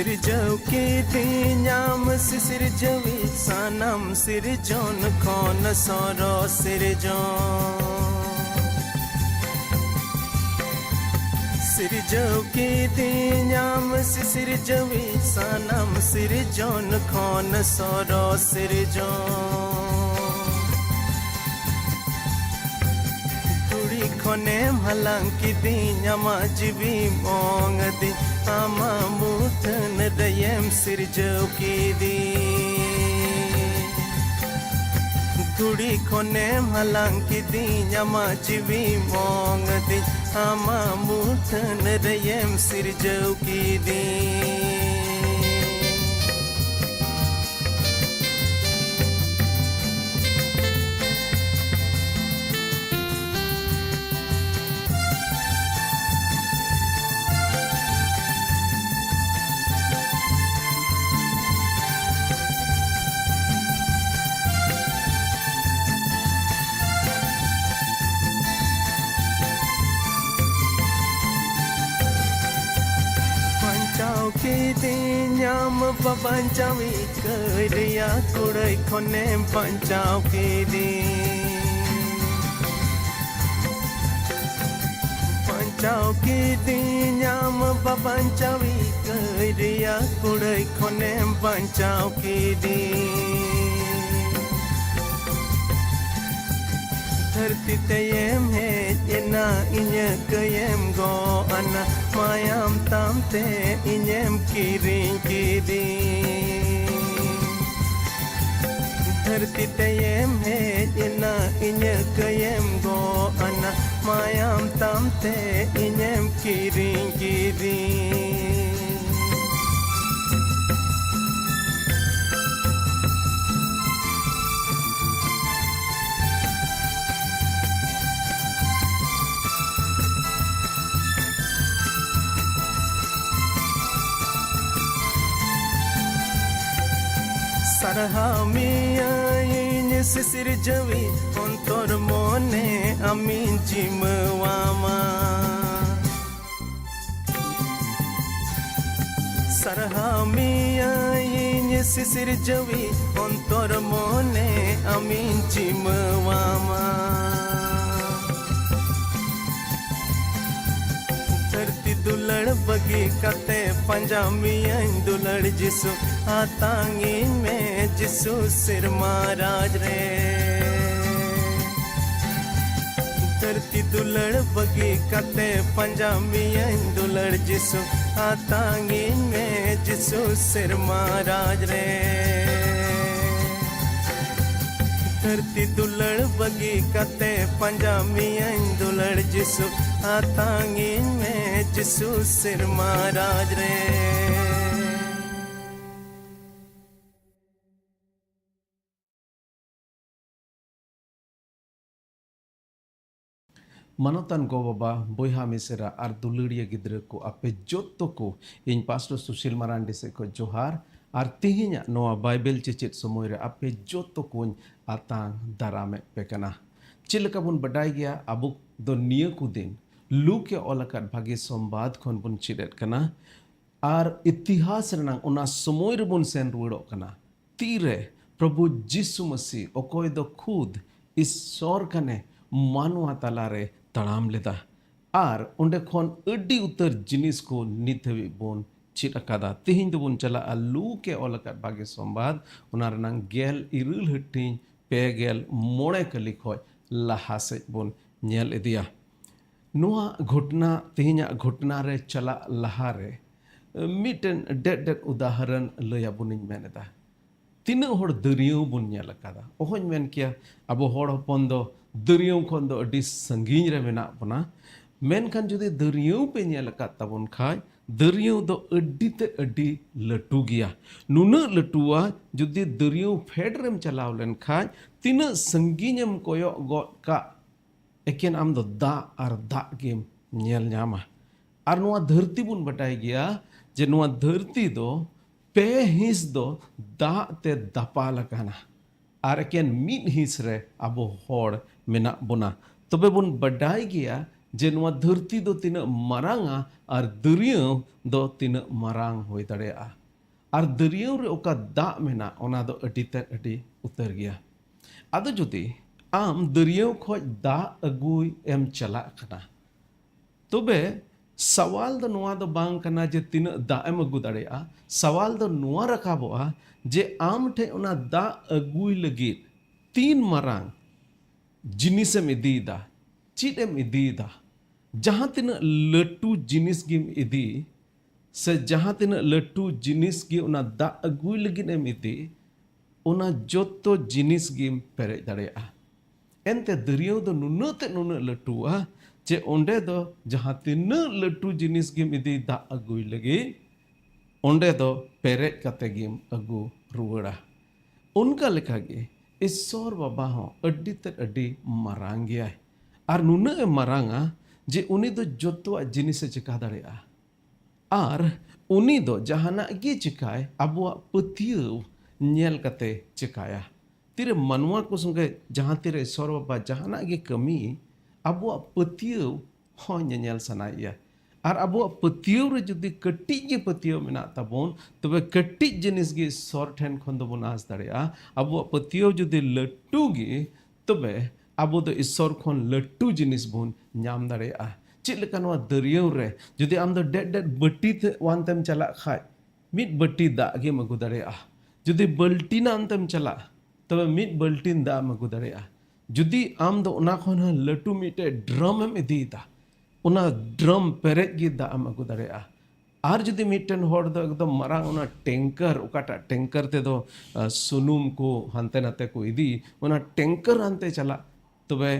Sirjau kiti nyam sisirjawi sanam sirjon khon soro sirjon Sirjau kiti nyam sisirjawi sanam sirjon khon soro sirjon Turi khone malang kiti nyama jivi mong di ama muthan dayem sirjau kidi Turi khone malang kiti nyama jivi mong di ama muthan dayem sirjau kidi Kiti nyam papancawi kerja kurai konem pancau kiti Pancau kiti nyam papancawi kerja kurai konem pancau kiti धरती तेयम है इना इन्हे कयम गो अना मायाम ताम ते इन्हेम किरिं किदी धरती तेयम है इना इन्हे कयम गो अना मायाम ताम ते इन्हेम किरिं किदी Sarahamiya sisirjawi ontor mone amin jimwama Sarahamiya sisirjawi ontor mone amin jimwama धरती दुलड़ बगी कते पंजामिया दुलड़ जिसु आतांगी में जिसु सिर महाराज रे धरती दुलड़ बगी कते पंजामिया दुलड़ जिसु आतांगी में जिसु सिर महाराज रे धरती दुलड़ बगी कते पंजामिया दुलड़ जिसु आतांगी में जिसु सिर महाराज रे Manotan go baba boyha misera ar duluria gidra ko ape jotto ko in pastor Sushil Marandi se ko johar ar tihinya noa Bible cicit semuire ape jotto kun atang darame pekana chilka bun badai gya abuk do niya kudin luke olakat bhagi sombad khon bun chidet kana ar itihas renang ona semuire bun sen rudo kana tire Prabhu Jisu Masih okoy do khud ईश्वर कने मानवा तालारे तड़ाम लेदा are उंडे खोन अड्डी उतर जिनिस को निथवी bone चिरकादा तिहिं दोबन चला आलू के ओलकात बागे संवाद उनारनांग गेल इरुल हट्टिं पे गेल मोड़े कली खोय लहा से बोन नेल इदिया नुआ घटना तिहिंया घटना रे चला लहा रे मिटन डेट उदाहरण लया बुनिन मेनेदा तीन होड़ दरियाव बुन नेल अकादा ओहन मेन किया अबो होड़ हपन दो दरियाव खन दो अडी संगीन रे मेना बना मेनखान जुदि दरियाव पे नेल अकाद ताबन खाय दरियाव दो अड्डी ते अड्डी लटू गया नुना लटुआ जुदि दरियाव फेड रेम चलाव लेन खाय तीन संगीनम कोयो गो का एकेन आम दो दा आर दा गेम नेल ᱧᱟᱢᱟ आर नुआ धरती बुन बटाई गया जे नुआ धरती दो पे हिस दो दा ते दपाल काना आर एकेन मिद हिस रे अबो होड़ मेना बुना तबे बुन बडाई गया जे नोआ धरती दो तिना मारांगा और दरियाव दो तिना मारांग होई दाड़ेया और दरियाव रे ओका दाग मेना ओना दो अडी ते अडी उतर गया आदो जुदी आम दरियाव खोज दाग अगुई एम चला कना तबे सवाल दो नोआ दो बांग कना जे तिना दाग एम अगु दाड़ेया सवाल दो नोआ रकाबोआ जे आम ठे ओना दाग अगुई लगी तीन मारांग जिनिसम इदीदा चीडेम इदीदा जहाँ तिना लटू जिनिस गिम इदी से जहाँ तिना लटू जिनिस गी ओना दा अगुई लगी एम इदी ओना जोतो जिनिस गिम पेरे दाड़ेया एनते दरियाव दो नुनते नुन लटूआ जे ओंडे दो जहाँ तिना लटू जिनिस गिम इदी दा अगुई लगी ओंडे दो पेरे कते गिम अगु रुवड़ा उनका लेखा गे ईश्वर बाबा हो अड्डी ते अड्डी मारांग गया है और नुना मारांगा जे उनी दो जोतवा जिनिस चिका दाड़ेया और उनी दो जहाना गे चिकाय अबुआ पतियव नेल कते चिकाया तिरे मनवा को संगे जहाँ तिरे ईश्वर बाबा जहाना गे कमी अबुआ पतियव हो नेल सनाइया और अबुआ पतियव रे जुदी कट्टी गे पतियव मेना ताबोन तबे कट्टी जिनिस गे ईश्वर ठेन खन दो बोन आस दाड़ेया अबुआ पतियव जुदी लट्टू गे तबे अबो दो ईश्वर खन लट्टू जिनिस बोन नाम दाड़ेया चेद लेका नोआ दरियाव रे जुदी आम दो डेड डेड बट्टी ते वानतेम चला खाय मिट बट्टी दाग गे मगु दाड़ेया जुदी बल्टीन आनतेम चला तबे मिट बल्टीन दाग मगु दाड़ेया जुदी आम दो ओना खन लट्टू मिटे ड्रम एम इदीदा ओना ड्रम पेरेज गे दाग एम अगु दाड़ेया और जुदी मिटन होड़ दो एकदम मारांग ओना टैंकर ओकाटा टैंकर ते दो सुनुम को हानते नाते को इदी ओना टैंकर हानते चला तबे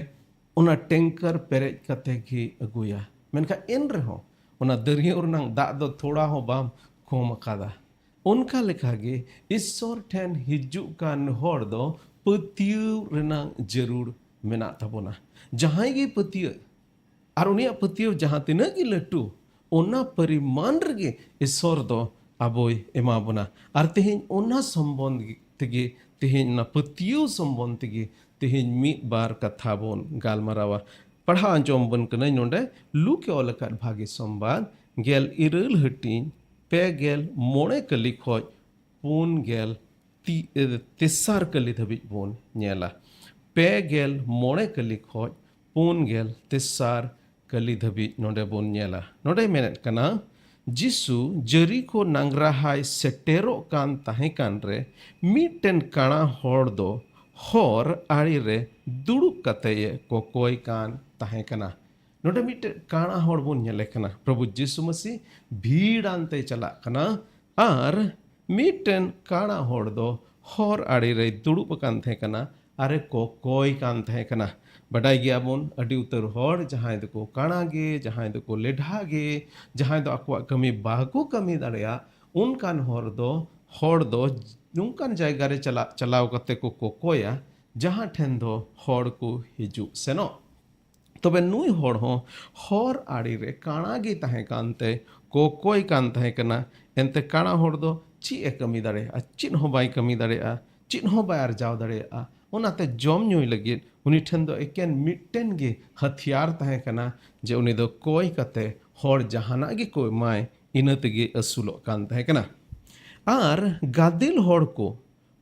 ओना टैंकर पेरेज कते गी अगुया मेनखा एन रहो ओना दरिया रनांग दाग दो थोड़ा हो बाम खोम अकादा उनका लेखा गे ईश्वर ठेन हिजू कान होड़ दो पतियव रनांग जरूर मेना ताबोना जहां गे पतियव और उनिया पतियव जहां तिना गी लट्टू ओना परिमाण रगे ईश्वर दो आबोय एमा बोना और तेहें ओना संबंध तेगे तेहें ना पतियव संबंध तेगे तेहें मिद बार कथा बोन गालमारावा पढ़ा अंजोम बन कने नोंडे लू के ओलकात भागी संबाद गेल इरल हटिन पे गेल मोड़े कली खोज पुन गेल तेसार कली धबी बोन नेला पे गेल मोड़े कली खोज पुन गेल तेसार कली धबी नोंडे बोन नेला नोंडे मेनेट कना जिसु जरीको नांगराहाय सेटेरो कान ताहे कान रे मिटेन काना होड़ दो होर आड़ी रे दुड़ुब कते कोकोय कान ताहे कना नोंडे मिटे काना होड़ बोन नेले कना प्रभु यीशु मसीह भीड़ आनते चला कना और मिटेन काना होड़ दो होर आड़ी रे दुड़ुब कान थे कना अरे कोकोय कान थे कना बडाई गया बोन अडी उतर होड़ जहां दो को काना गे जहां दो को लेढ़ा गे जहां दो अकवा कमी बागो कमी दाड़ेया उनकान होड़ दो नुकान जायगा रे चलाव कते को कोकोया जहां ठेन दो होड़ को हिजू सेनो तबे नुई होड़ हो होर आड़ी रे काना गे ताहे कानते कोकोय कान ताहे कना एनते काना होड़ दो ची ए कमी दाड़ेया चिन हो बाय कमी दाड़ेया चिन हो बाय आरजाव दाड़ेया ओनाते जम न्यूय लगी उनी ठेन दो एकेन मिटेन गे हथियार ताहे कना जे उनी दो कोय कते होड़ जहाना गे कोय माय इना तेगे असुलो कान ताहे कना और गादिल होड़ को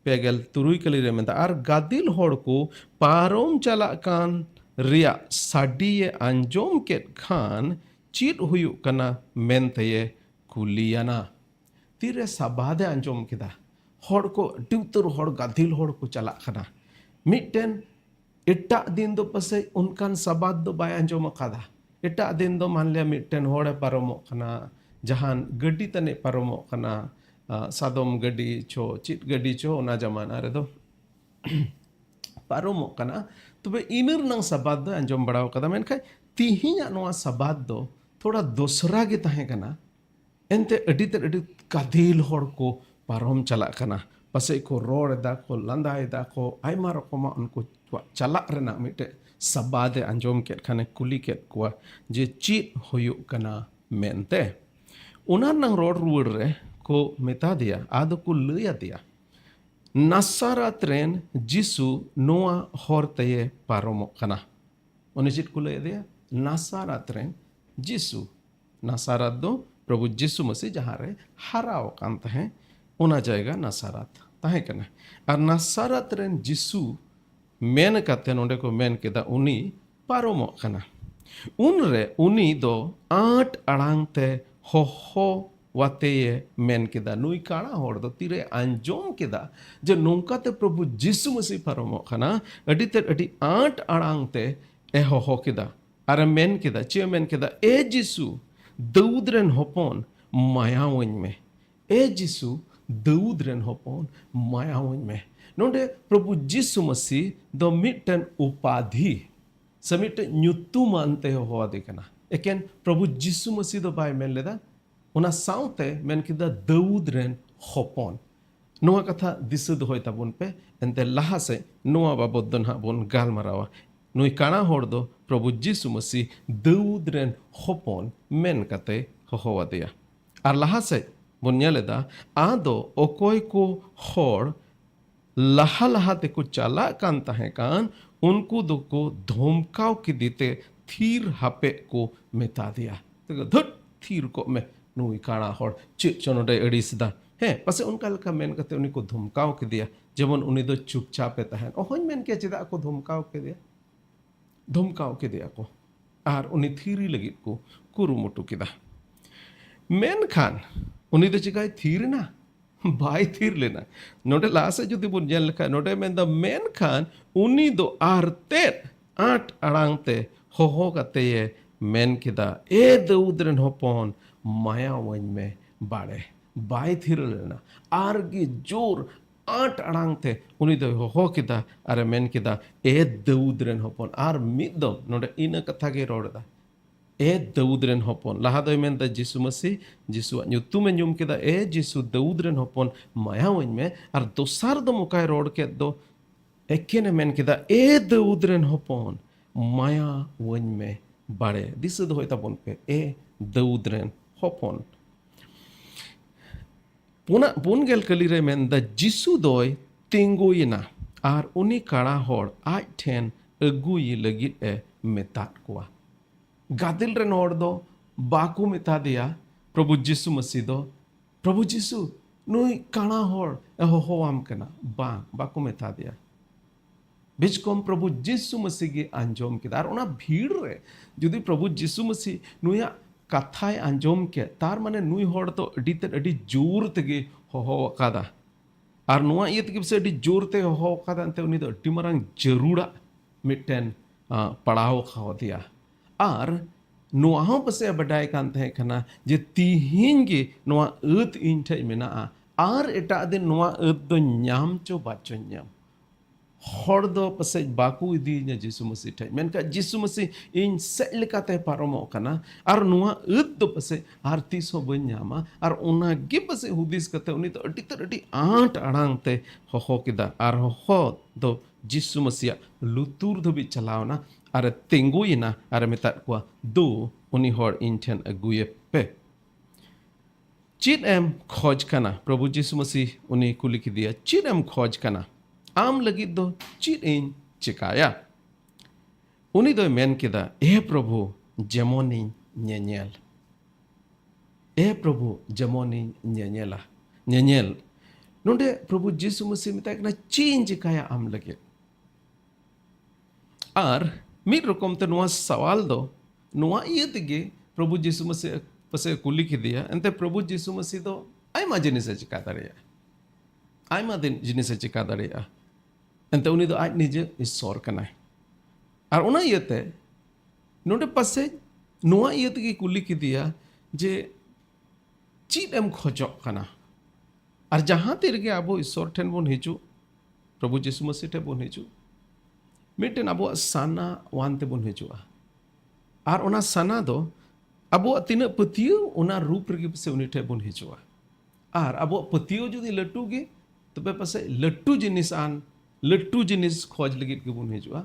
पेगल तुरुई कली रे मेंदा और गादिल होड़ को पारोम चला कान रिया साडिये अंजोम के खान चीट हुयु कना मेनते कुलियाना तीरे सबादे अंजोम किदा होड़ को ड्यूतर होड़ गादिल होड़ को चला खना मिटेन इट्टा दिन दो पसे उनकान सबाद दो बाय अंजोम अकादा इट्टा दिन दो मान लिया मिटेन होड़े पारोमो कना जहान गड्डी तने पारोमो कना सादोम गड्डी छो चिट गड्डी छो ओना जमाना रे दो पारोमो कना तबे इनर नंग सबाद दो अंजोम बड़ाव कदा मेनखाय तिहिया नोआ सबाद दो थोड़ा दोसरा गे ताहे कना एनते अडी ते अडी गादिल होड़ को पारोम चला कना पसे को रोड दा को लंदाय दा को आयमा रकमा उनको चला रेना मिटे सबादे अंजोम के खाने कुली के को जे चीट होयु कना मेनते उना नंग रोड रुड़ रे को मेता दिया आदो को लया दिया नासारात रेन जिसु नोआ होर तये पारोमो कना उन्हें चिट को लया दिया नासारत रेन जिसु नासारत दो प्रभु जिसु मसीह जहाँ रे हराव कान तहें उना जाएगा नासारत तहें कना और नासारत रेन जिसु मेन काते नोंडे को मेन केदा उनी पारोमो कना उन रे उनी दो 8 अड़ांग ते हो वाते मेन केदा नुई काड़ा होड़ दो तीरे अंजोम केदा जो नोंका ते प्रभु जिसु मसीह पारोमो कना अडी 8 अड़ांग ते ए हो केदा अरे मेन केदा चे मेन केदा ए जिसु दाऊद रेन होपोन मायावኝ में ए जिसु दाऊद रेन होपोन मायावኝ में नोंडे प्रभु जिसु मसीह दो मिटन उपाधि समिट ᱧᱩᱛᱩᱢᱟᱱᱛᱮ होवा देखना एकेन प्रभु जिसु मसीह दो बाय मेन लेदा उना साउते मेन केदा दाऊद रेन होपोन नोआ कथा दिस दो होय ताबुन पे एंते लहा से नोआ बाबद दो ना बोन गालमारावा नुई काना होड़ दो प्रभु जिसु मसीह दाऊद रेन होपोन मेन कते होवा दिया और लहा से बोन नेलेदा आदो ओकोय को होड़ लहा लहा ते को चला कान तहें कान उनको दो को धोमकाव के देते थीर हापे को मेता दिया तो धुट थीर को में नुई काना होड़ चिट चनोडे अड़ीसदा है पसे उनका लका मेन कते उनी को धोमकाव के दिया जेमन उनी दो चुपचापे तहें ओहन मेन के चेदा को धोमकाव के दिया को आर उनी थीरी लगित को कुरुमुटु किदा मेन खान उनी दो चिकाय थीर ना बाय थीर लेना नोटे लासे जुदी बुन जेल लका नोटे में द मेन खान उनी दो आरते 8 अड़ांग ते हो कते ये मेन किदा ए दाऊद रेन होपोन मायावኝ में बाड़े बाय थीर लेना आर की जोर 8 अड़ांग थे उनी दो हो किदा अरे मेन किदा ए दाऊद रेन होपोन आर मिदो नोटे इन कथा के रोड़दा ए दाऊद रेन होपोन लहा दो मेन द जिसु मसीह जिसु ᱧᱩᱛᱩᱢ ᱧᱩᱢ केदा ए जिसु दाऊद रेन होपोन मायावኝ में और दोसार दो मुकाय रोड के दो एकेने मेन केदा ए दाऊद रेन होपोन मायावኝ में बाड़े दिस दो होय ताबोन पे ए दाऊद रेन होपोन पुना पुनगेल कली रे मेन द जिसु दोय तिंगुयना आर उनी काड़ा होड़ आज ठेन अगुई लगित ए मेतात कोआ गादिल रे नोड़ दो बाकू मेता दिया प्रभु जिसु मसीह दो प्रभु जिसु नुई काना होड़ हो आम कना बाकू मेता दिया बिचकोम प्रभु जिसु मसीह के अंजोम के दार उना भीड़ रे जुदी प्रभु जिसु मसीह नुया कथाय अंजोम के तार माने नुई होड़ तो अडी जोर तेगे हो कादा आर नुआ ये तगे से अडी जोर ते हो कादा अंते उनी दो अडी मरांग जरूरा मिटेन पड़ाव खाओ दिया आर नुआ हो पसे बडाय कान तहे कना जे तिहिन गे नुआ अत इन ठे मेना आर एटा दिन नुआ अत दो ᱧᱟᱢ चो बाचो ᱧᱟᱢ होड़ दो पसे बाकू इदी ने जिसु मसीह ठे मेनका जिसु मसीह इन सेल लेकाते पारोमो कना आर नुआ अत दो पसे आर तीस हो बन ᱧामा आर उना गे पसे हुदिस कते उनी तो अडी 8 अड़ांग ते हो किदा आर हो दो जिसु मसीह लुतुर धबी चलावना अरे तिंगुयना अरे मेता को दो उनी होड़ इन ठेन अगुए पे चिट एम खोज कना प्रभु जिसु मसीह उनी कुली की दिया चिट एम खोज कना आम लगी दो चिट इन चिकाया उनी दो मेन केदा ए प्रभु जेमोनी ᱧᱮᱧᱮᱞ ए प्रभु जेमोनी ᱧᱮᱧᱮᱞᱟ ᱧᱮᱧᱮल नोंडे प्रभु जिसु मसीह मेता कना चीन चिकाया आम लगे आर मिड रकम ते नुआ सवाल दो नुआ ये तेगे प्रभु जिसु मसीह पसे कुली की दिया एंते प्रभु जिसु मसीह दो आयमा जिनिस चिका दाड़ेया आयमा दिन जिनिस चिका दाड़ेया एंते उनी दो आज निजे ईश्वर कनाय आर उना इयते नोंडे पसे नुआ ये तेगे कुली की दिया जे चीट एम खोजो कना और जहाँ तेरे आबो ईश्वर ठेन बोन हिजू प्रभु जिसु मसीह ठेन बोन हिजू मिटेन अब साना वानते बन हिजुआ और उना साना दो अब तीन पतियो उना रूप रगे पसे उनी ठे बन हिजुआ और अब पतियो जुदी लट्टू गे तबे पसे लट्टू जिनिस खोज लगित के बन हिजुआ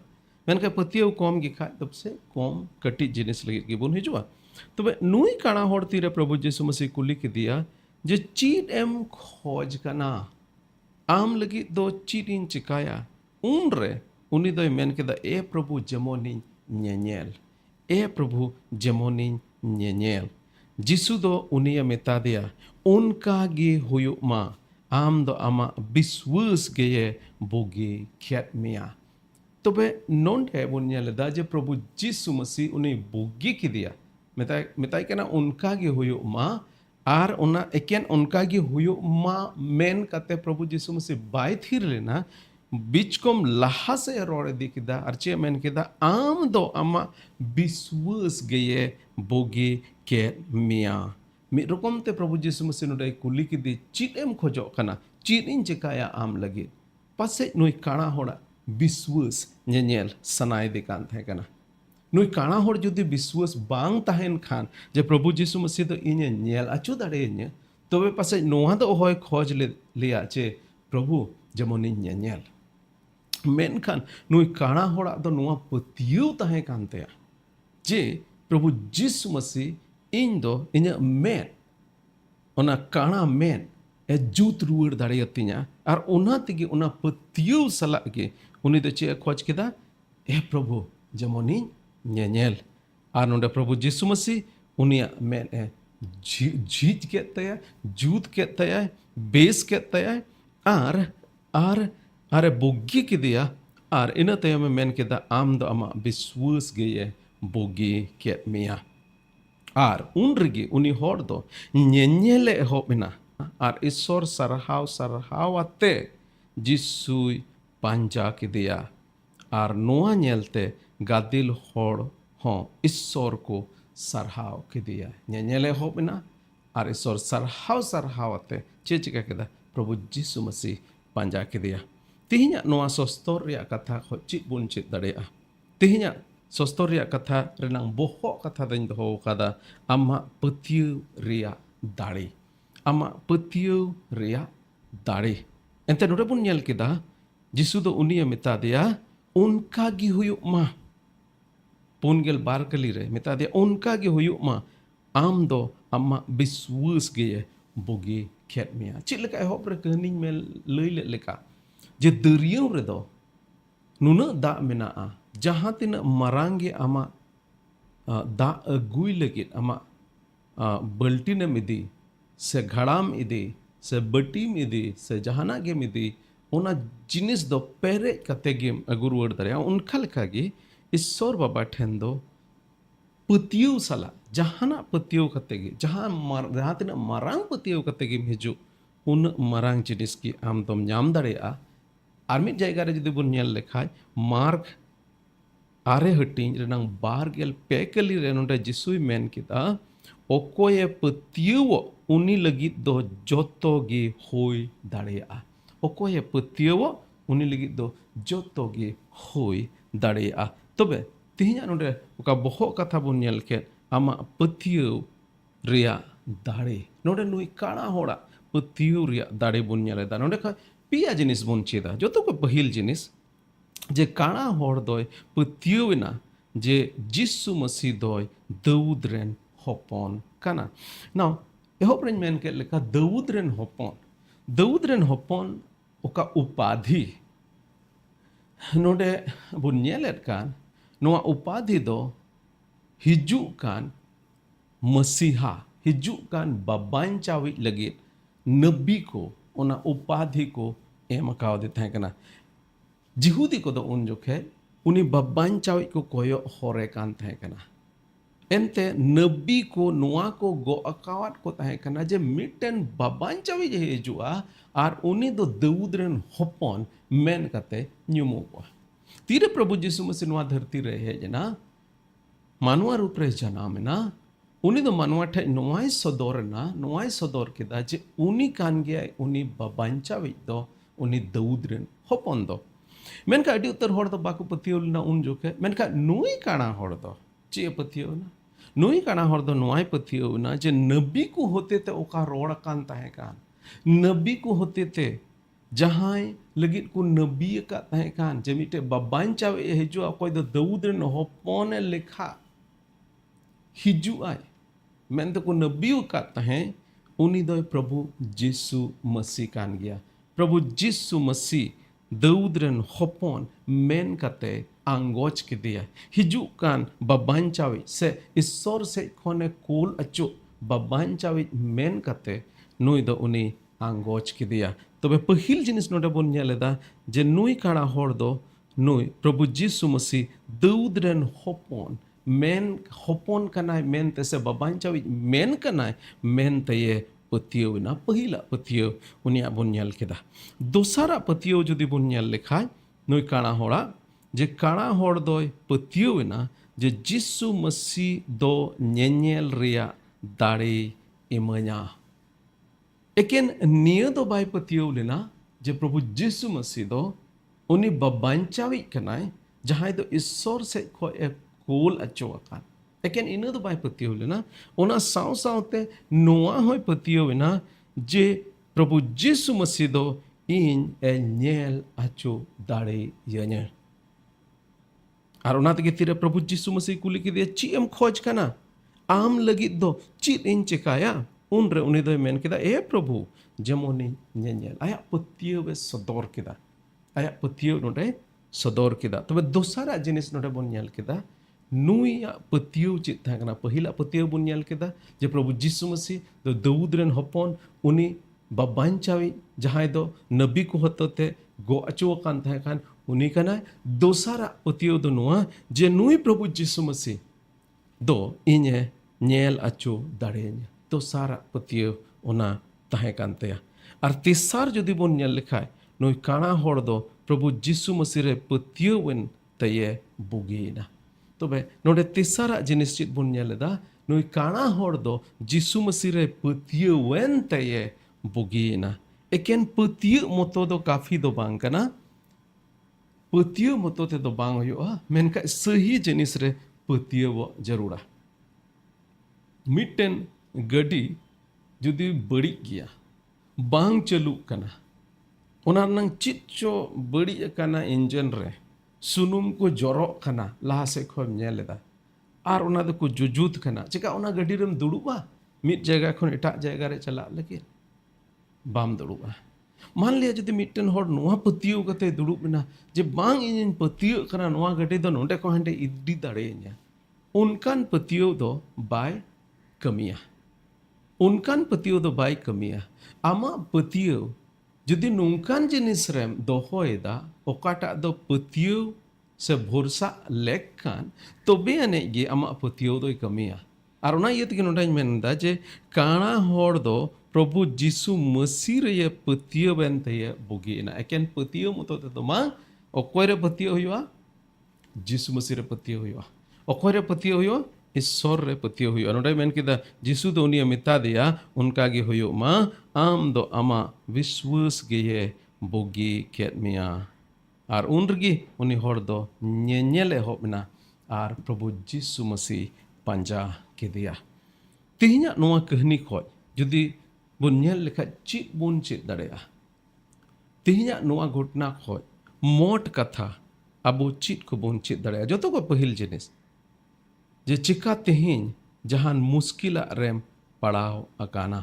मेनका पतियो कम गे खा तब से कम कटी जिनिस लगित के बन हिजुआ तबे नुई काना होड़ तीरे प्रभु जिसु मसीह कुली के दिया जे चीट एम खोज कना आम लगित दो चीट इन चिकाया उन रे उनी दो मेन केदा ए प्रभु जेमोनी ᱧᱮᱧᱮᱞ ए प्रभु जेमोनी nyel जिसु दो उनिया मेता दिया उनका गे हुयो मा आम दो आमा बिस्वस गे बोगे ख्यात मिया तबे नोंडे बन nyeleda जे प्रभु जिसु मसीह उन्हें बोगे की दिया मेताई के ना उनका गे हुयो मा आर उना एकेन उनका गे हुयो मा मेन कते प्रभु जिसु मसीह बाय थिर लेना बीच कोम लहा से रोड़े दिखदा अर्चे मेन केदा आम दो आमा बिस्वस गए बोगे के मिया मिद रकम ते प्रभु जिसु मसीह नोडे कुली की दी चीट एम खोजो कना चीट इन चिकाया आम लगे पासे नुई काना होड़ा बिस्वस nyel सनाय दे कान थे कना नुई काना होड़ जुदी बिस्वस बांग ताहेन खान जे प्रभु जिसु मसीह तो इन्हे nyel अचु दाड़े इन्हे तबे पासे नोहा दो होय खोज लिया चे प्रभु जेमोनी nyel मेनखान नुई काना होड़ा दो नुआ पतियो ताहे कानतेया जे प्रभु जिसु मसीह इन दो इन्या मेन ओना काना मेन ए जूत रुवर दाड़ेयतिया आर ओना तिगे ओना पतियो सला के उनी दो चे खोज केदा ए प्रभु जेमोनी nyel आर नोंडे प्रभु जिसु मसीह उनिया मेन ए झीज के तया जूत के तया बेस के तया आर अरे बोगी की दिया आर इन तयम मेन केदा आम दो आमा बिस्वस गए बोगी के मिया आर उन रिगी उनी होड़ दो nyele एहोबिना आर ईश्वर सरहाव आते जिसुई पांजा की दिया आर नोआ nyelते गादिल होड़ हों ईश्वर को सरहाव की दिया nyele एहोबिना आर ईश्वर सरहाव आते चे चिका केदा प्रभु जिसु मसीह पांजा की दिया तिहिnya noa sostor ria katha chit bun chit darea tihinya sostor ria katha renang boho katha dañ doho kada ama petiu ria dare ama petiu ria dare ente nore bun nyel keda jisu do unia meta dia unka gi huyuk ma pungel bar kali re meta dia unka gi huyuk ma am do ama biswus ge bogi khet mia chit leka ehop re kening mel leuy leka जे दरियाव रेदो नुना दा मेनाआ जहाँ तिना मरांगे आमा दा अगुई लगित आमा बल्टीनम इदी से घड़ाम इदी से बटीम इदी से जहाना गेम इदी ओना जिनिस दो पेरे कते गेम अगुरुवर दरिया उनका लेखागी ईश्वर बाबा ठेन दो पतियो सला जहाना पतियो कते गे जहाँ तिना मरांग पतियो कते गेम हिजु उन मरांग जिनिस की आम तुम नाम दरिया आर मिद जायगा रे जुदी बुन nyel लेखाय मार्क आरे हटिंग रेनांग बार गेल पेकली रे नोंडे जिसुई मेन किदा ओकोये पतियो उनी लगित दो जोतो गे होय दाड़ेया ओकोये पतियो उनी लगित दो जोतो गे होय दाड़ेया तबे तिहिnya नोंडे ओका बहो कथा बुन nyel के आमा पतियो रिया दाड़े नोंडे नुई काना होड़ा पतियो रिया दाड़े बुन nyeleda नोंडे खा पिया जिनिस बन चेदा जो तो को पहिल जिनिस जे काना होड़ दोय पतियोना जे जिसु मसीह दोय दाऊद रेन हपन काना नाउ एहोप रेन मेन के लेका दाऊद रेन हपन ओका उपाधि नोडे बुन nyeled kan नोआ उपाधि दो हिजु कान मसीहा हिजु कान बाबाइन चावी लगे नबी को ओना उपाधि को एम काव देते हैं कना जिहुदी को दो उन जोखे उनी बब्बान चावी को कोयो होरे कान थे कना एंते नबी को नुआ को गो अकावाट को तहे कना जे मिटन बब्बान चावी जे हिजुआ आर उनी दो दाऊद रेन हपन मेन कते न्युमो को तीरे प्रभु यीशु मसीह नुआ धरती रहे है जना मानवा रूप रे जनामेना उनी दो मानवा ठे नुआई सदोर केदा जे उनी कान गया उनी बबांचा वे दो उनी दाऊद रेन हपन दो मेनका अडी उत्तर होड़ दो बाकु पतियोलना उन जोके मेनका नुई काना होड़ दो चे पतियोना नुई काना होड़ दो नुआई पतियोना जे नबी को होते ते ओका रोड़ कान ताहे कान नबी को होते ते जहां लगित को नबी का ताहे कान जे मिटे बबांचा वे हिजु अकोय दो दाऊद रेन हपन लेखा हिजु आय मेनते को नबी का तहे उनी दो प्रभु जिसु मसीह कान गया प्रभु जिसु मसीह दाऊद रेन हपन मेन कते anggoch kedia hijukan babancawi se isor se khone kul acu babancawi men kate nui do uni anggoch kedia tobe pahil jinis node bon nyeleda je nui kara hor do nui Prabhu Jisu Masi daudren hopon men hopon kanai men te se babancawi men kanai men te ye patio na pahila patio unia bon nyel keda dosara patio jodi bon nyel lekhai nui kara hora je kara hor doi patio na je Jisu Masi do nyenyel ria dare imanya eken niya do bai patio lena je Prabhu Jisu Masi do uni babancawi kanai jahai do isor se ko e kul achoakan eken ina do bai patio lena ona saw sawte noa hoy patio na je Prabhu Jisu Masi do in e nyel acho dare yanya ar ona tege tira Prabhu Jisu Masi kuli ke dia chi em khoj kana am lagi do chi in chekaya unre uni do men kida e Prabhu jamoni nyel aya patio be sodor kida aya patio node sodor kida tobe dosara jinis node bon nyel kida nui ya patio chit thakana pahila patio bon nyel kida je Prabhu Jisu Masi do daudren hopon uni babancawi jahai do nabi ko hotote go acho kan thakan uni kana dosara patio do noa je nui Prabhu Jisu Masi do inye nyel acho darenya dosara patio ona tahekan teya ar tisar jodi bon nyel lekhai nui kana hor do Prabhu Jisu Masi re patio wen taye bugina tobe node tisara jinis chit bon nyeleda nui kana hor do Jisu Masi re patio wen taye bugina eken patio moto do kafi do bang kana patio moto te do bang hoyoa menka sahi jinis re patio wo jarura mitten gadi judi badi gya bang chalu kana ona nang chit cho badi kana engine re sunum ko jorok kana laha se khom nyeleda ar ona do ko jujut kana chika ona gadi rem duduba mid jaga khon eta jaga re chala lagi bam duduba मान लिया जदि मिट्टन हर नोआ पतियो कते दुड़ुब ना जे बांग इन पतियो कना नोआ गटे दो नोंडे को हंडे इड्डी दाड़ेन्या उनकान पतियो दो बाय कमिया उनकान पतियो दो बाय कमिया आमा पतियो जदि नोंकान जिनिस रेम दोहोएदा ओकाटा दो पतियो से भरोसा लेकखान तबे अने गे आमा पतियो दो कमिया आर ओना इयत के नोंडाñ मेनदा जे काणा हर दो Prabhu Jisu Masi re patio bente ye bugina eken patio moto te toma okoire patio hoya Jisu Masi re patio hoya okoire patio hoya ईश्वर रे patio hoya नोडे मेन किदा जिसु दो उनिया मिता दिया उनका गे होयो मा आम दो आमा विश्वास गे ये बुगी केट मिया आर उनरगी उनी हर दो nyele hobna आर Prabhu Jisu Masi panja ke dia tihinya noa kahni khoj judi bun nyel lekha chit bun chit dareya tihinya noa घटना khoj mot katha abo chit ko bun chit dareya joto ko pahil jinis je chika tihin jahan muskila rem padao akana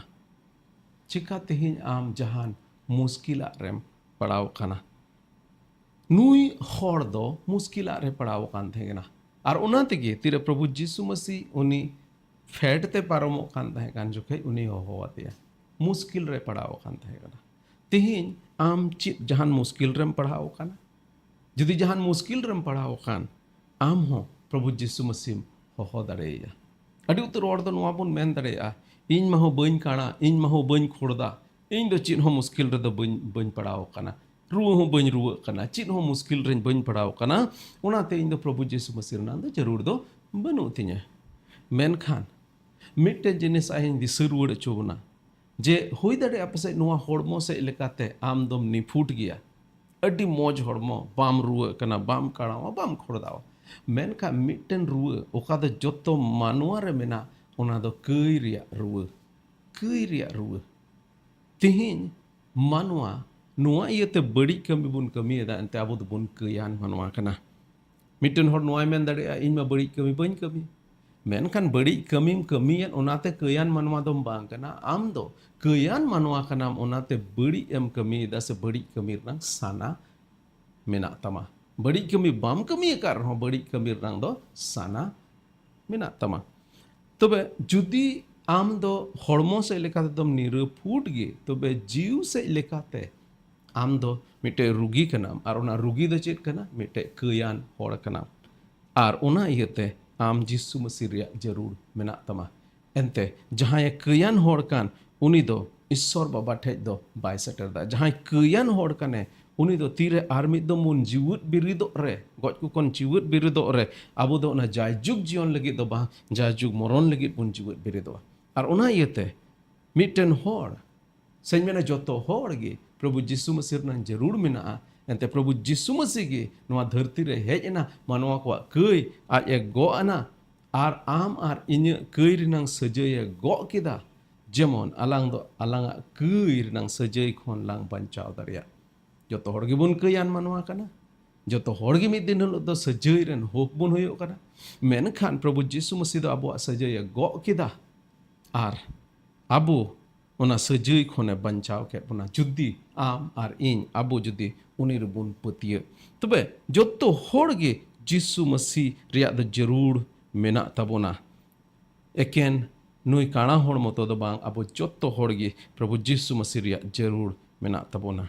chika tihin am jahan muskila rem padao kana nui hor do muskila re padao kan thegena ar ona tege tire Prabhu Jisu Masi uni fed te paromo kan thegan jokhe uni ho atia मुश्किल रे पढ़ाओ खान थाहेगना तिहिन आम चित जहान मुश्किल RAM पढ़ाओ खाना जदि जहान मुश्किल रेम पढ़ाओ खान आम हो प्रभु जिसु मसीह हो दाड़ेया अडी उतर और दो नोआ बोन मेन दाड़ेया इन माहो बइन काना इन माहो बइन खोड़दा इन दो चित हो मुश्किल रे दो बइन पढ़ाओ खाना रुआ हो बइन रुआ खाना चित हो मुश्किल रे बइन पढ़ाओ खाना ओनाते इन दो प्रभु जिसु मसीह ना दो जरूर दो बनु तिnya मेन खान मिट्टे जिनिस आइन दिसरुड़ चोबना जे होई दाड़े आपसे नोआ हड़मो से लेकाते आम दम निफुट गया अड्डी मौज हड़मो बाम रुआ कना बाम काड़ावा बाम खोड़दावा मेनका मिट्टन रुआ ओका दो जोतो मानुआ रे मेना ओना दो कई रिया रुआ तिहिन मानुआ नोआ इयते बड़ी कमी बुन कमियदा अंते आबो दो बुन कयान मानुआ कना मिट्टन हड़ नोआ मेन दाड़ेया इन मा बड़ी कमी बइन कमी मेनखान बड़ी कमीम कमियन ओनाते कयान मानवा दम बांग कना आम दो कयान मानवा कनाम ओनाते बड़ी एम कमी दा से बड़ी कमी रंग साना मेना तमा badi kami bam kami akar ho badi kami rang do sana mena tama tobe judi am do hormo se lekate dom niraput ge tobe jiu se lekate am do mite rugi kanam ar ona rugi do chet kana mite kayan hor kanam ar ona iyate am jisu masih reya jarur mena tama ente jahay kayan hor kan uni do ईश्वर बाबा ठेज दो bye shutter दा जहां कयान होड़ कने उनी दो तीरे आर्मिद दो मुन जीवुत बिरिदो रे गज को कोन जीवुत बिरिदो रे आबो दो ना जायजुग जीवन लगी दो बा जायजुग मरण लगी बुन जीवुत बिरिदो आर ओना इयते मिटन होड़ सेन मेना जतो होड़ गे प्रभु यीशु मसीह ना जरूर मेना एंते प्रभु यीशु मसीह गे नवा धरती रे हेज ना मानवा को कई आज ए गो आना आर आम आर इन कई रिनांग सजय गो किदा जेमन आलांग दो आलांग कई रिनांग सजय खन लांग बंचाव दारिया जतो हर गे बुन कयान मानवा कना जतो हर गे मिद दिन हलो दो सजय रेन होक बुन होयो कना मेनखान प्रभु यीशु मसीह दो आबो सजय गो किदा आर आबो ओना सजय खने बंचाव के बुना जुदी आम आर इन आबो जुदी उनी रबुन पतिय तबे जतो हर गे यीशु मसीह रिया दो जरूर मेना तबोना एकेन नुई काणा होड़ मतो दो बांग आबो जतो हर गे प्रभु यीशु मसीह रिया जरूर मेना तबोना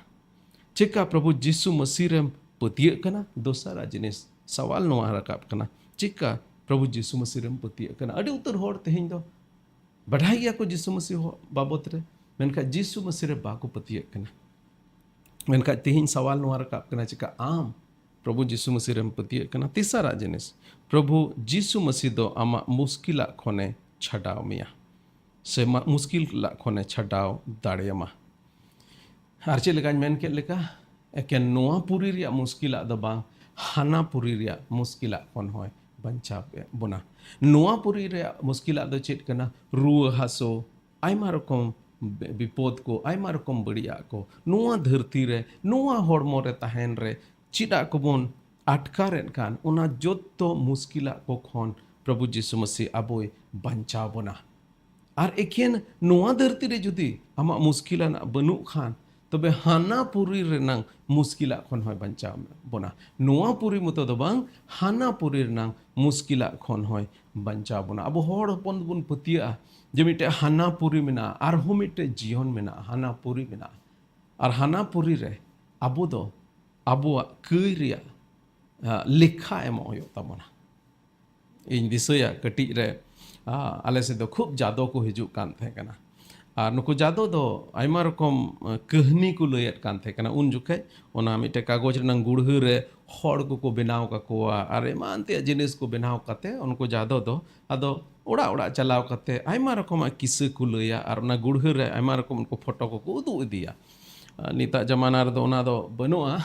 चिका प्रभु यीशु मसीह रेम पतिय कना दोसरा जिनिस सवाल नोआ रकाब कना चिका प्रभु यीशु मसीह रेम पतिय कना अडी उतर होड़ तेहिं दो बढ़ाई गया को यीशु मसीह बाबत रे मेनका यीशु मसीह रे बाको पतिय कना मेनका तेहिं सवाल नोआ रकाब कना चिका आम प्रभु यीशु मसीह रेम पतिय कना तीसरा जिनिस प्रभु यीशु मसीह दो आमा मुश्किला खने छडाव मिया से मुश्किल ला खने छडाव दाड़ेमा आर चे लेका मेन के लेका एकेन नोआ पुरी रिया मुश्किला दो बांग हाना पुरी रिया मुश्किला खन होय बंचा बना नोआ पुरी रिया मुश्किला दो चेत कना रुआ हासो आयमा रकम विपद को आयमा रकम बड़िया को नोआ धरती रे नोआ हड़मो रे तहन रे चिदा को बोन आटकारेन कान ओना जोतो मुश्किला को खन प्रभु यीशु मसीह आबोय बंचा बना आर एकेन नोआ धरती रे जुदी आमा मुश्किला ना बनु खान तबे हाना पुरी रेनांग मुश्किला खन होय बंचा बना नोआ पुरी मतो दो बांग हाना पुरी रेनांग मुश्किला खन होय बंचा बना अब होड़ हपन बुन पतिया जे मिटे हाना पुरी मेना आर हो मिटे जीवन मेना हाना पुरी मेना आर हाना पुरी रे आबो दो आबोआ कई रिया लेखा एम होयो तबना इन दिसया कटी रे आले से दो खूब जादो को हिजु कान थे कना आर नुको जादो दो आयमा रकम कहनी को लयत कान थे कना उन जुखे ओना मिटे कागज रनंग गुड़हु रे हड़ को बनाव काकोआ आर एमान ते जिनिस को बनाव काते उनको जादो दो आदो ओड़ा ओड़ा चलाव काते आयमा रकम किस्सा को लया आर ना गुड़हु रे आयमा रकम उनको फोटो को उदु इदिया निता जमाना रे दो ओना दो बनुआ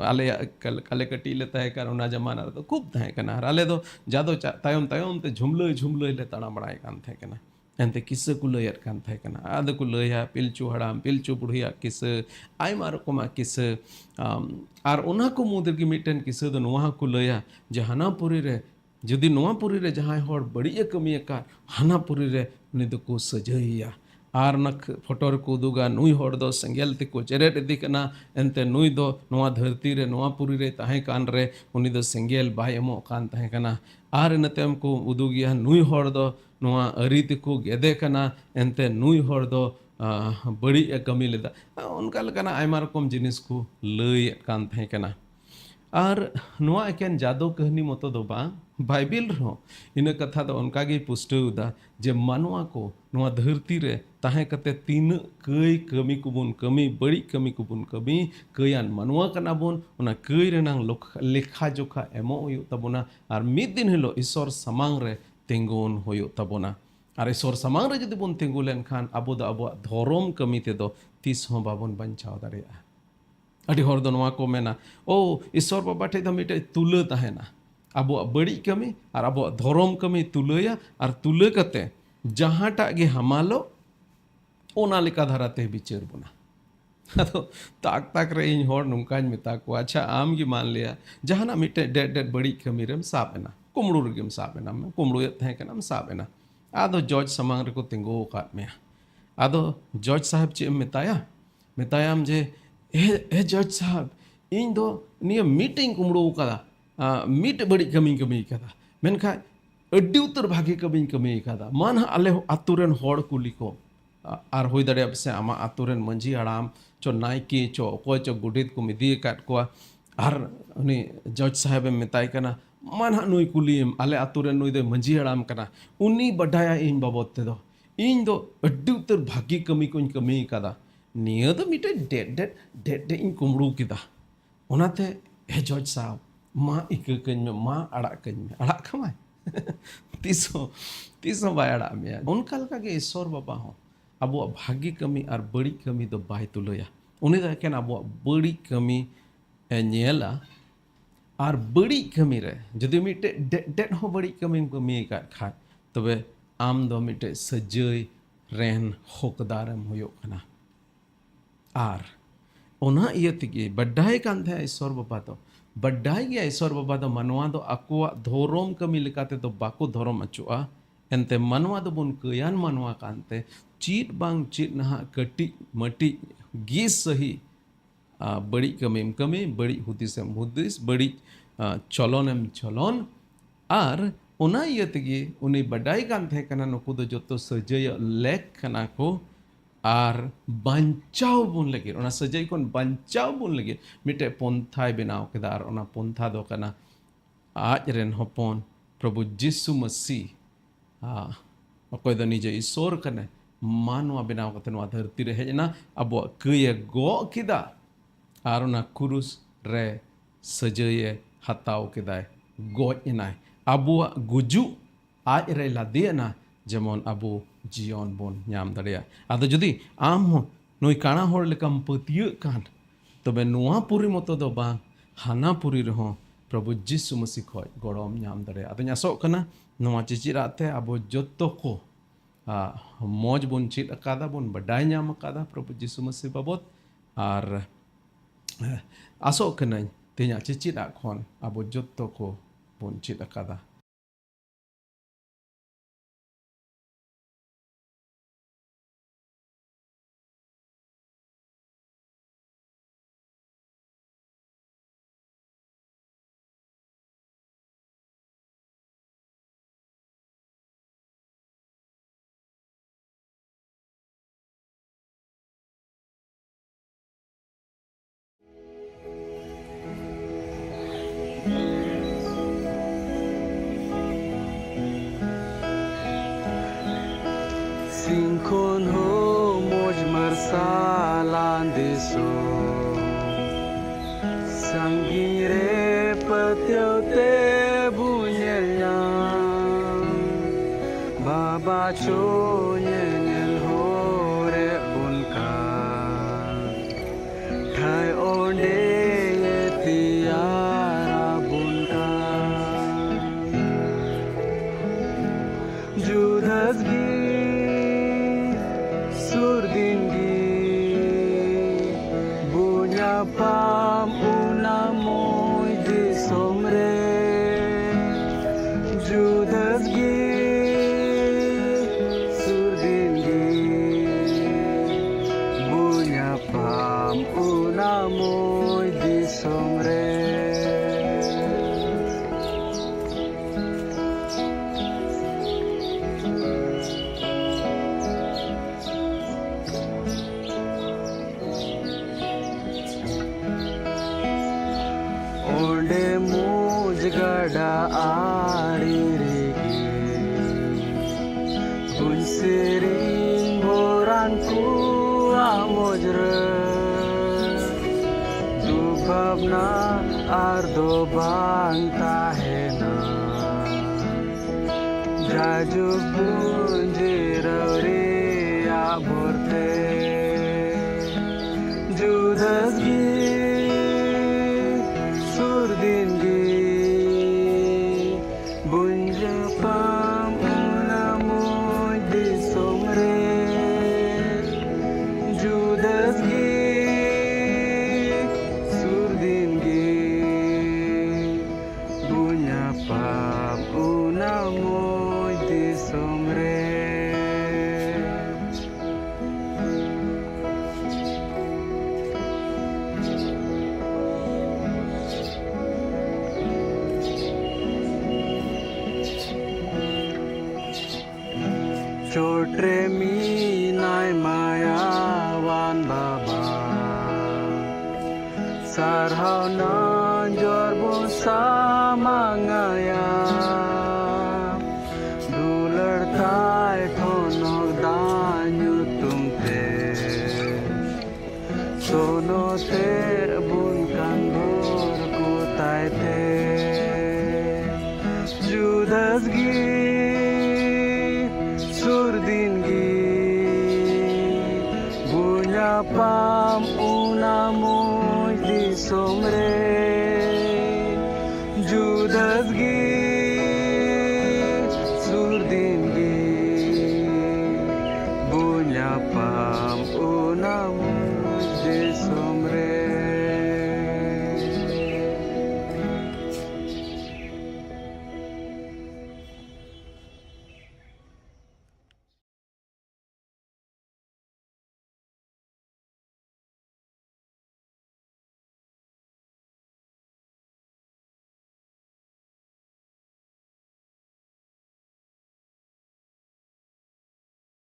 आले काले कटी ले तय कर ओना जमाना रे दो खूब तय कना आर आले दो जादो तायम तायम ते झुमले ले ताना बड़ाय कान थे कना एंते किस्सा को लयत कान थे कना आद को लया पिलचू हड़ाम पिलचू बुढ़िया किस्सा आयमा रकम किस्सा आर ओना को मुदर की मिटन किस्सा दो नोहा को लया जे हानापुरी रे जदि नोआपुरी रे जहां हड़ बड़िया कमी का हानापुरी रे उनी दो को सजैया आर नख फोटोर को दुगा नुई हड़ दो संगेल ते को चेरेट इदी कना एंते नुई दो नोआ धरती रे नोआपुरी रे ताहे कान रे उनी दो संगेल बाय एमो कान ताहे कना आर नतेम को उदुगिया नुई हड़ दो नोआ अरी ते को गेदे कना एंते नुई हड़ दो बड़िया कमी लेदा उनका लकना आयमा रकम जिनिस को लय कान ताहे कना आर नोआ एकेन जादो कहनी मतो दो बा बाइबिल रो इन कथा दो उनका गे पुष्टउदा जे मानवा को नोआ धरती रे ताहे कते तीन कई कमी कुबुन कमी बड़ी कमी कुबुन कमी कयान मानवा कना बोन ओना कई रेनांग लेखा जोखा एमो होयो तबोना आर मिद दिन हिलो ईश्वर समांग रे तेंगोन होयो तबोना आर ईश्वर समांग रे जदि बोन तेंगो लेन खान आबो दो आबो धर्म कमी ते दो तीस हो बाबोन बंचाव दारेया अड़ी हर दो नोआ को मेना ओ ईश्वर बाबा ठे द मिटे तुले तहेना आबो बड़ी कमी और आबो धर्म कमी तुलया और तुले कते जहाँटा गे हमालो ओना लेका धराते बिचार बना तो ताक ताक रे इन हर नुकान मेता को अच्छा आम गे मान लिया जहाना मिटे डेड डेड बड़ी कमी रेम साबेना कुमड़ू रेम साबेना में कुमड़ू थे कना साबेना आदो जज समांग रे को तिंगो काट में आदो जज साहब चे मेताया मेतायाम जे ए जज साहब इन दो निया मीटिंग कुमड़ो कदा मीट बड़ी कमी कदा मेनखा अड्डी उत्तर भागे कमी कदा मन आले आतुरेन होड़ कुली को आर होई दाड़े से आमा आतुरेन मंजी हड़ाम चो नायके चो अकोय चो गुडित को मिदी काट को आर उनी जज साहेब मेताय कना मन नुई कुलीम आले आतुरेन नुई दे मंजी हड़ाम कना उनी बडाया इन बाबत ते दो इन दो अड्डी उत्तर भागी कमी कदा निया दो मिटे डेट इन कुमड़ू किदा ओनाते हे जज साहब मा इके कñ में मा अड़ा कñ में अड़ा खमाय तीसो बाय अड़ा में उनका लगा के ईश्वर बाबा हो अब भागी कमी और बड़ी कमी दो बाय तुलया उन्हें तो क्या अब बड़ी कमी नेला और बड़ी कमी रे जदि मिटे डेट हो बड़ी कमी का खा तबे आम दो मिटे सजय रेन होकदारम होयो कना आर ओना इय तिगे बड्डाई कान थे ईश्वर बाबा तो बड्डाई गया ईश्वर बाबा तो मनवा दो आकुआ धोरोम कमी लिकाते तो बाको धोरोम अचुआ एनते मनवा दो बुन कयान मनवा कानते चीट बांग चीट नहा कटी मटी गीस सही बड़ी कमी बड़ी हुदिसम हुदिस बड़ी चलनम चलन आर ओना इय तिगे उनी बड्डाई कान थे कना नुकु दो जोतो सजय लेख कना को आर बंचाव बुन लगे ओना सजय कोन बंचाव बुन लगे मिटे पंथाय बनाव केदा आर ओना पंथा दो कना आज रेन हपन प्रभु यीशु मसीह अकोय दो निजे ईश्वर कने मानवा बनाव कते नवा धरती रे हेजना अब कय गो किदा आर ओना क्रूस रे सजय हताव केदाय गोज इनाय अबो गुजु आज रे लादेना जेमन अबो जीवन बन नाम दाड़िया आदो जदि आम हो नुई काना होड़ लेकम पतिय कान तबे नुआ पुरी मतो दो बांग हाना पुरी रहो प्रभु यीशु मसीह खय गड़म नाम दाड़िया आदो आसो कना नुआ चिचिराते अबो जत्तो को मौज बन चित अकादा बन बडाय नाम अकादा प्रभु यीशु मसीह बाबत आर आसो कना तेना चिचिरा खन अबो जत्तो को बन चित अकादा Sinkon ho moj marsalan deso Sangire patyo te bunyelnya Baba cho nyel hore bunka Thai onde tiara bunka Judas pam una moy di somre Judas gi surdin gi bunya pam una moy di somre Onde muj gada ari rigi Bun sering boranku amojre Dubabna ardo bang tahena Jajuk bunjirawri aborte Judas gi pam una moy di somre sarhau nanjor bun samangaya dular tai thonok danyu tumte sono te bun kandur ku tai te judas gi surdin gi bunya pam una muy di somre